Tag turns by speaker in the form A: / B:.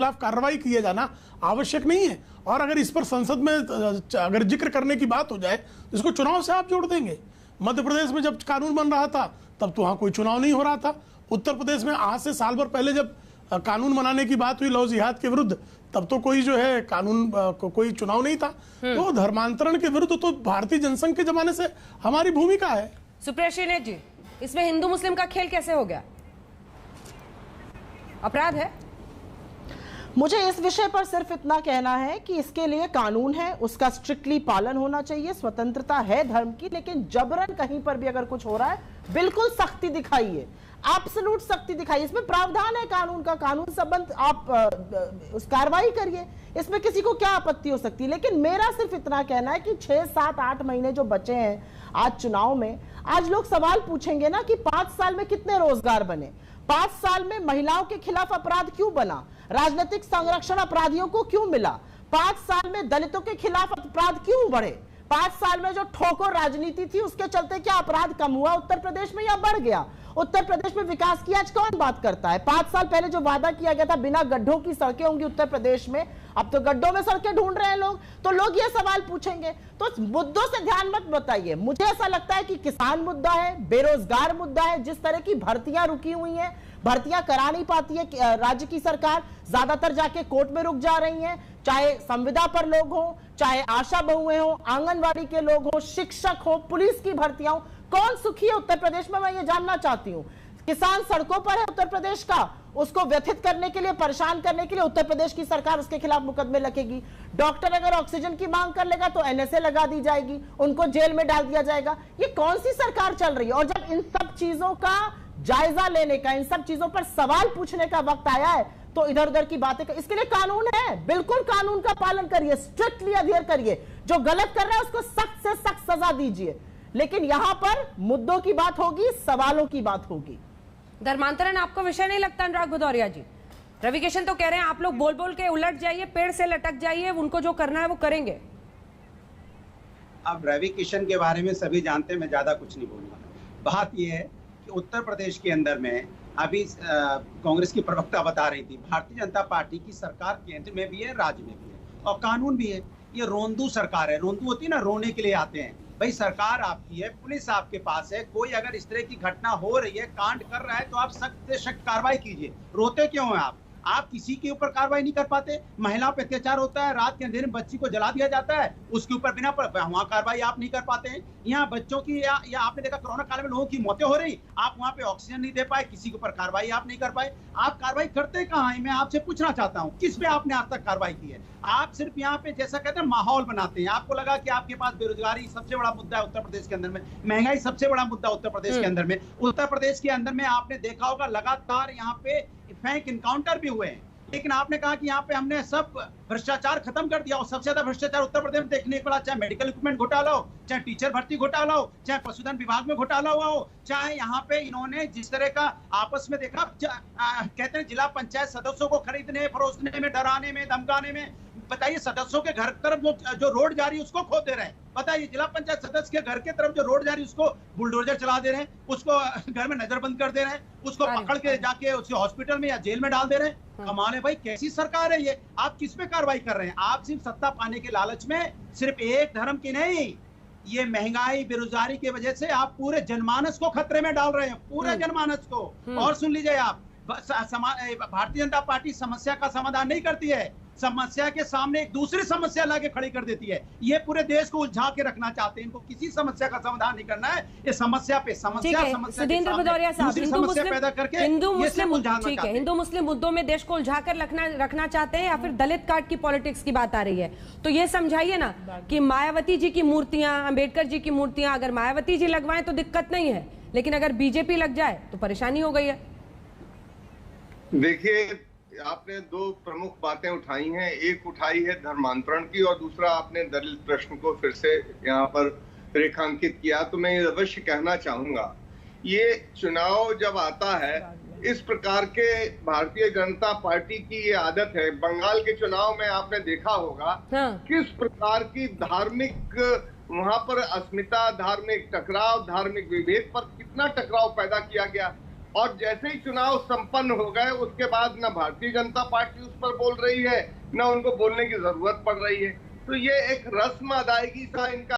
A: खिलाफ कार्रवाई किए जाना आवश्यक नहीं है। और अगर इस पर संसद में अगर जिक्र करने की बात हो जाए तो इसको चुनाव से आप जोड़ देंगे। मध्य प्रदेश में जब कानून बन रहा था तब तो वहां कोई चुनाव नहीं हो रहा था। उत्तर प्रदेश में आज से साल भर पहले जब कानून बनाने की बात हुई लव जिहाद के विरुद्ध, तब तो कोई जो है कानून कोई चुनाव नहीं था। तो धर्मांतरण के विरुद्ध तो भारतीय जनसंघ के जमाने से हमारी भूमिका है।
B: सुप्रिया श्रीनेत जी, इसमें हिंदू मुस्लिम का खेल कैसे हो गया? अपराध है?
C: मुझे इस विषय पर सिर्फ इतना कहना है कि इसके लिए कानून है, उसका स्ट्रिक्टली पालन होना चाहिए। स्वतंत्रता है धर्म की, लेकिन जबरन कहीं पर भी अगर कुछ हो रहा है बिल्कुल सख्ती दिखाइए, एब्सोल्यूट सख्ती दिखाइए। इसमें प्रावधान है कानून का, कानून संबंध आप उस कार्रवाई करिए, इसमें किसी को क्या आपत्ति हो सकती है। लेकिन मेरा सिर्फ इतना कहना है कि 6, 7, 8 महीने जो बचे हैं आज चुनाव में, आज लोग सवाल पूछेंगे ना कि 5 साल में कितने रोजगार बने, 5 साल में महिलाओं के खिलाफ अपराध क्यों बना, राजनीतिक संरक्षण अपराधियों को क्यों मिला, 5 साल में दलितों के खिलाफ अपराध क्यों बढ़े, 5 साल में जो ठोकर राजनीति थी उसके चलते क्या अपराध कम हुआ उत्तर प्रदेश में या बढ़ गया? उत्तर प्रदेश में विकास की आज कौन बात करता है? 5 साल पहले जो वादा किया गया था बिना गड्ढों की सड़कें होंगी उत्तर प्रदेश में, अब तो गड्ढों में सड़कें ढूंढ रहे हैं लोग। तो लोग ये सवाल पूछेंगे, तो मुद्दों से ध्यान मत बताइए। मुझे ऐसा लगता है कि किसान मुद्दा है, बेरोजगार मुद्दा है, जिस तरह की भर्तियां रुकी हुई हैं, भर्तियां करा नहीं पाती है राज्य की सरकार, ज्यादातर जाके कोर्ट में रुक जा रही हैं, चाहे संविदा पर लोग हो, चाहे आशा बहुएं हो, आंगनवाड़ी के लोग हो, शिक्षक हो, पुलिस की भर्तियां हो, कौन सुखी है उत्तर प्रदेश में? मैं ये जानना चाहती हूँ। किसान सड़कों पर है उत्तर प्रदेश का, उसको व्यथित करने के लिए, परेशान करने के लिए उत्तर प्रदेश की सरकार उसके खिलाफ मुकदमे लगेगी। डॉक्टर अगर ऑक्सीजन की मांग कर लेगा तो एनएसए लगा दी जाएगी, उनको जेल में डाल दिया जाएगा। ये कौन सी सरकार चल रही है? और जब इन सब चीजों का जायजा लेने का, इन सब चीजों पर सवाल पूछने का वक्त आया है तो इधर उधर की बातें इसके लिए कानून है, बिल्कुल कानून का पालन करिए, स्ट्रिक्टली अध्ययन करिए, जो गलत कर रहा है उसको सख्त से सख्त सजा दीजिए। लेकिन यहां पर मुद्दों की बात होगी, सवालों की बात होगी।
B: धर्मांतरण आपको विषय नहीं लगता अनुराग भदौरिया जी? रवि किशन तो कह रहे हैं आप लोग बोल बोल के उलट जाइए, पेड़ से लटक जाइए, उनको जो करना है वो करेंगे।
D: अब रवि किशन के बारे में सभी जानते हैं, मैं ज्यादा कुछ नहीं बोलूंगा। बात यह है कि उत्तर प्रदेश के अंदर में अभी कांग्रेस की प्रवक्ता बता रही थी, भारतीय जनता पार्टी की सरकार केंद्र में भी है, राज्य में भी है और कानून भी है। ये रोंदू सरकार है, रोंदू होती है ना, रोने के लिए आते हैं। भाई सरकार आपकी है, पुलिस आपके पास है, कोई अगर इस तरह की घटना हो रही है, कांड कर रहा है तो आप सख्त से सख्त कार्रवाई कीजिए। रोते क्यों हैं आप किसी के ऊपर कार्रवाई नहीं कर पाते? महिला पे अत्याचार होता है, रात के अंधेरे में बच्ची को जला दिया जाता है, उसके ऊपर बिना वहां कार्रवाई आप नहीं कर पाते हैं। यहाँ बच्चों की या आपने देखा कोरोना काल में लोगों की मौतें हो रही, आप वहां पे ऑक्सीजन नहीं दे पाए, किसी के ऊपर कार्रवाई आप नहीं कर पाए। आप कार्रवाई करते कहाँ हैं? मैं आपसे पूछना चाहता हूँ, किस पे आपने आज तक कार्रवाई की है? आप सिर्फ यहाँ पे जैसा कहते हैं माहौल बनाते हैं। आपको लगा कि आपके पास बेरोजगारी सबसे बड़ा मुद्दा है उत्तर प्रदेश के अंदर में, महंगाई सबसे बड़ा मुद्दा उत्तर प्रदेश के अंदर में। उत्तर प्रदेश के अंदर में आपने देखा होगा लगातार यहाँ पे फेक इनकाउंटर भी हुए हैं, लेकिन आपने कहा कि यहाँ पे हमने सब भ्रष्टाचार खत्म कर दिया। और सबसे ज्यादा भ्रष्टाचार उत्तर प्रदेश में देखने को मिला, चाहे मेडिकल इक्विपमेंट घोटाला हो, चाहे टीचर भर्ती घोटाला हो, चाहे पशुधन विभाग में घोटाला हुआ हो, चाहे यहाँ पे इन्होंने जिस तरह का आपस में देखा, कहते हैं जिला पंचायत सदस्यों को खरीदने फरोखने में, डराने में, धमकाने में। बताइए, सदस्यों के घर तरफ जो रोड जा रही है उसको खोद दे रहे हैं। बताइए, जिला पंचायत सदस्य के घर के तरफ जो रोड जा रही है उसको बुलडोजर चला दे रहे हैं, उसको घर में नजरबंद कर दे रहे हैं, उसको पकड़ के जाके उसके हॉस्पिटल में या जेल में डाल दे रहे हैं। कमाल है भाई, कैसी सरकार है ये? आप किस पे कार्रवाई कर रहे हैं? आप सिर्फ सत्ता पाने के लालच में सिर्फ एक धर्म की नहीं, ये महंगाई बेरोजगारी की वजह से आप पूरे जनमानस को खतरे में डाल रहे हैं, पूरे जनमानस को। और सुन लीजिए, आप भारतीय जनता पार्टी समस्या का समाधान नहीं करती है, समस्या के सामने एक दूसरी समस्या लाके खड़ी कर देती है। ये पूरे देश को उलझा के रखना चाहते हैं, इनको किसी समस्या का समाधान नहीं करना है, ये समस्या पे समस्या
B: सुधींद्र भदौरिया साहब,
D: पैदा करके
B: हिंदू मुस्लिम मुद्दों में देश को उलझा कर रखना चाहते हैं, या फिर दलित कार्ड की पॉलिटिक्स की बात आ रही है? तो ये समझाइए ना कि मायावती जी की मूर्तियां, अंबेडकर जी की मूर्तियां अगर मायावती जी लगवाएं तो दिक्कत नहीं है, लेकिन अगर बीजेपी लग जाए तो परेशानी हो गई है।
E: देखिए, आपने दो प्रमुख बातें उठाई हैं, एक उठाई है धर्मांतरण की और दूसरा आपने दलित प्रश्न को फिर से यहाँ पर रेखांकित किया। तो मैं अवश्य कहना चाहूंगा, ये चुनाव जब आता है, इस प्रकार के भारतीय जनता पार्टी की ये आदत है। बंगाल के चुनाव में आपने देखा होगा किस प्रकार की धार्मिक वहां पर अस्मिता, धार्मिक टकराव, धार्मिक विभेद पर कितना टकराव पैदा किया गया। और जैसे ही चुनाव संपन्न हो गए उसके बाद न भारतीय जनता पार्टी उस पर बोल रही है, न उनको बोलने की जरूरत पड़ रही है। तो ये एक रस्म अदायगी सा इनका